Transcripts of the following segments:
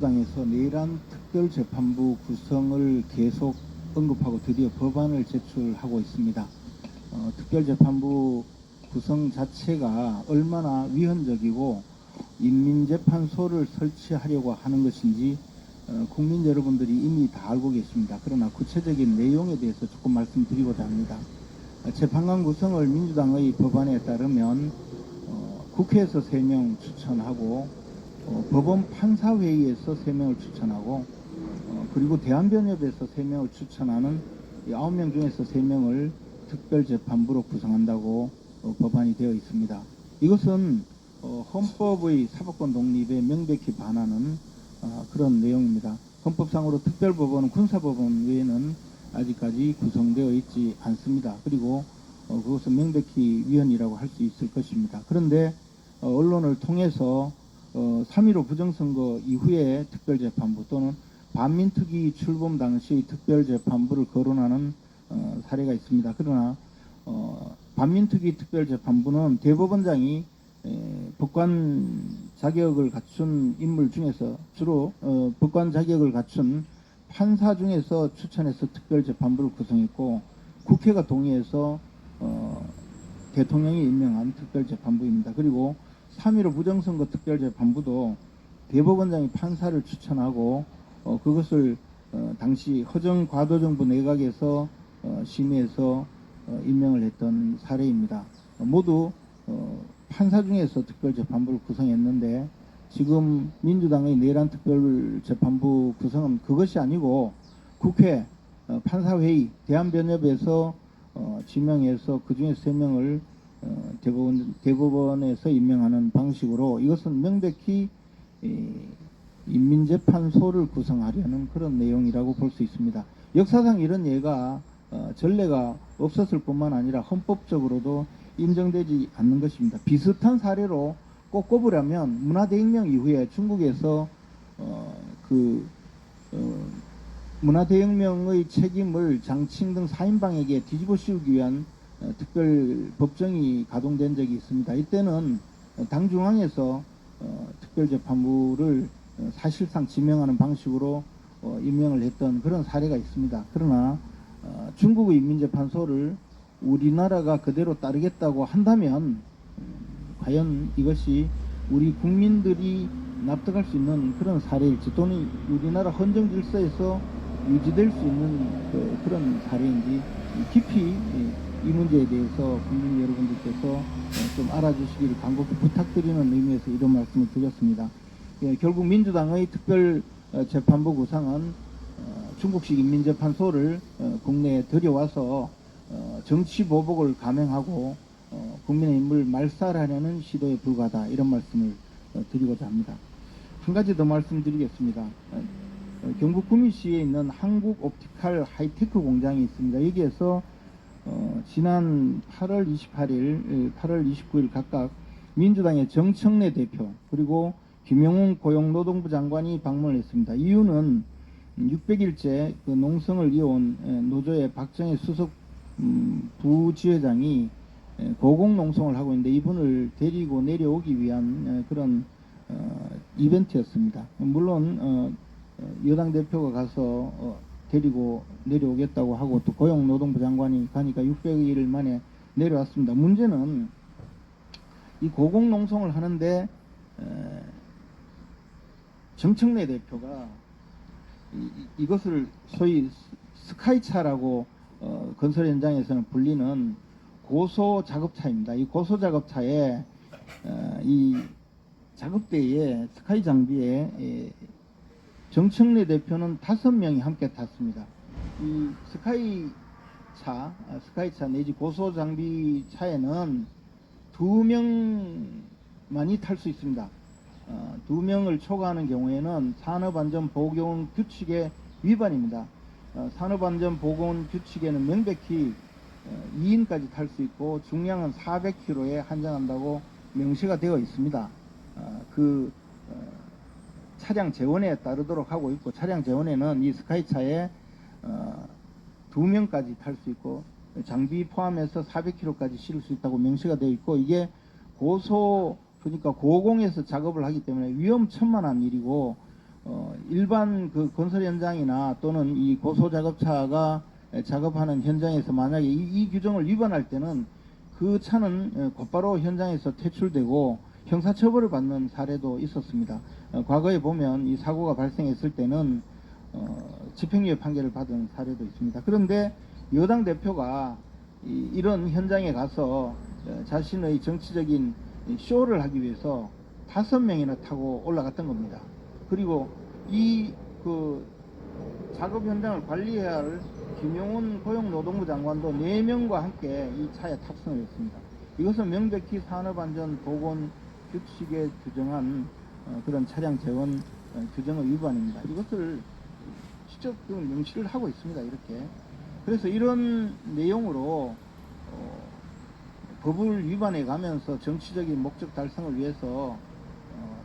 당에서 내란 특별재판부 구성을 계속 언급하고 드디어 법안을 제출하고 있습니다. 특별재판부 구성 자체가 얼마나 위헌적이고 인민재판소를 설치하려고 하는 것인지 국민 여러분들이 이미 다 알고 계십니다. 그러나 구체적인 내용에 대해서 조금 말씀드리고자 합니다. 재판관 구성을 민주당의 법안에 따르면 국회에서 3명 추천하고 법원 판사회의에서 3명을 추천하고 그리고 대한변협에서 3명을 추천하는 9명 중에서 3명을 특별재판부로 구성한다고 법안이 되어 있습니다. 이것은 헌법의 사법권 독립에 명백히 반하는 그런 내용입니다. 헌법상으로 특별법원은 군사법원 외에는 아직까지 구성되어 있지 않습니다. 그리고 그것은 명백히 위헌이라고 할 수 있을 것입니다. 그런데 언론을 통해서 3.15 부정선거 이후에 특별재판부 또는 반민특위 출범 당시의 특별재판부를 거론하는 사례가 있습니다. 그러나 반민특위 특별재판부는 대법원장이 법관 자격을 갖춘 인물 중에서 주로 법관 자격을 갖춘 판사 중에서 추천해서 특별재판부를 구성했고 국회가 동의해서 대통령이 임명한 특별재판부입니다. 그리고 3.15 부정선거 특별재판부도 대법원장이 판사를 추천하고 그것을 당시 허정과도정부 내각에서 심의해서 임명을 했던 사례입니다. 모두 판사 중에서 특별재판부를 구성했는데 지금 민주당의 내란 특별재판부 구성은 그것이 아니고 국회 판사회의 대한변협에서 지명해서 그 중에 3명을 대법원에서 임명하는 방식으로 이것은 명백히 인민재판소를 구성하려는 그런 내용이라고 볼 수 있습니다. 역사상 이런 예가 전례가 없었을 뿐만 아니라 헌법적으로도 인정되지 않는 것입니다. 비슷한 사례로 꼭 꼽으려면 문화대혁명 이후에 중국에서 문화대혁명의 책임을 장칭 등 4인방에게 뒤집어 씌우기 위한 특별 법정이 가동된 적이 있습니다. 이때는 당중앙에서 특별재판부를 사실상 지명하는 방식으로 임명을 했던 그런 사례가 있습니다. 그러나 중국의 인민재판소를 우리나라가 그대로 따르겠다고 한다면 과연 이것이 우리 국민들이 납득할 수 있는 그런 사례일지 또는 우리나라 헌정 질서에서 유지될 수 있는 그런 사례인지 깊이 이 문제에 대해서 국민 여러분들께서 좀 알아주시기를 간곡히 부탁드리는 의미에서 이런 말씀을 드렸습니다. 결국 민주당의 특별재판부 구상은 중국식 인민재판소를 국내에 들여와서 정치보복을 감행하고 국민의힘을 말살하려는 시도에 불과하다 이런 말씀을 드리고자 합니다. 한 가지 더 말씀드리겠습니다. 경북 구미시에 있는 한국옵티칼 하이테크 공장이 있습니다. 여기에서 지난 8월 28일, 8월 29일 각각 민주당의 정청래 대표 그리고 김영웅 고용노동부 장관이 방문을 했습니다. 이유는 600일째 그 농성을 이어온 노조의 박정혜 수석 부지회장이 고공농성을 하고 있는데 이분을 데리고 내려오기 위한 그런 이벤트였습니다. 물론 여당 대표가 가서 데리고 내려오겠다고 하고 또 고용노동부 장관이 가니까 600일 만에 내려왔습니다. 문제는 이 고공농성을 하는데 정청래 대표가 이것을 소위 스카이차라고 건설 현장에서는 불리는 고소 작업차입니다. 이 고소 작업차에 이 작업대에 스카이 장비에 정청래 대표는 5명이 함께 탔습니다. 이 스카이차 내지 고소 장비 차에는 2명만이 탈 수 있습니다. 2명을 초과하는 경우에는 산업안전보건 규칙의 위반입니다. 산업안전보건 규칙에는 명백히 2인까지 탈 수 있고 중량은 400kg에 한정한다고 명시가 되어 있습니다. 차량 재원에 따르도록 하고 있고 차량 재원에는 이 스카이차에 2명까지 탈 수 있고 장비 포함해서 400kg까지 실을 수 있다고 명시가 되어 있고 이게 그러니까 고공에서 작업을 하기 때문에 위험천만한 일이고 일반 그 건설 현장이나 또는 이 고소 작업차가 작업하는 현장에서 만약에 이 규정을 위반할 때는 그 차는 곧바로 현장에서 퇴출되고 형사처벌을 받는 사례도 있었습니다. 과거에 보면 이 사고가 발생했을 때는 집행유예 판결을 받은 사례도 있습니다. 그런데 여당 대표가 이런 현장에 가서 자신의 정치적인 쇼를 하기 위해서 5명이나 타고 올라갔던 겁니다. 그리고 이 그 작업 현장을 관리해야 할 김용훈 고용노동부 장관도 4명과 함께 이 차에 탑승을 했습니다. 이것은 명백히 산업안전보건 규칙에 규정한 그런 차량 재원 규정의 위반입니다. 이것을 직접 명시를 하고 있습니다. 이렇게. 그래서 이런 내용으로 법을 위반해 가면서 정치적인 목적 달성을 위해서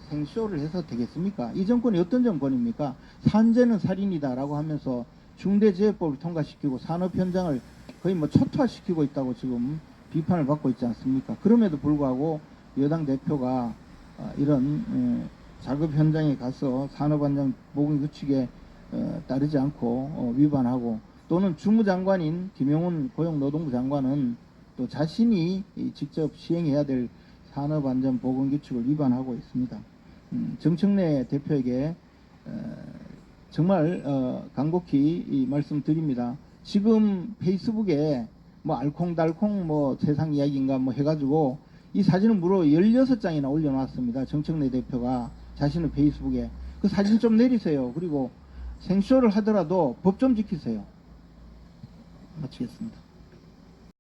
생쇼를 해서 되겠습니까? 이 정권이 어떤 정권입니까? 산재는 살인이다라고 하면서 중대재해법을 통과시키고 산업 현장을 거의 뭐 초토화시키고 있다고 지금 비판을 받고 있지 않습니까? 그럼에도 불구하고 여당 대표가 이런 작업 현장에 가서 산업안전보건규칙에 따르지 않고 위반하고, 또는 주무장관인 김용훈 고용노동부 장관은 또 자신이 직접 시행해야 될 산업안전보건규칙을 위반하고 있습니다. 정청래 대표에게 정말 간곡히 말씀드립니다. 지금 페이스북에 뭐 알콩달콩 뭐 세상 이야기인가 뭐 해가지고 이 사진을 무려 16장이나 올려놨습니다. 정청래 대표가 자신의 페이스북에. 그 사진 좀 내리세요. 그리고 생쇼를 하더라도 법 좀 지키세요. 마치겠습니다.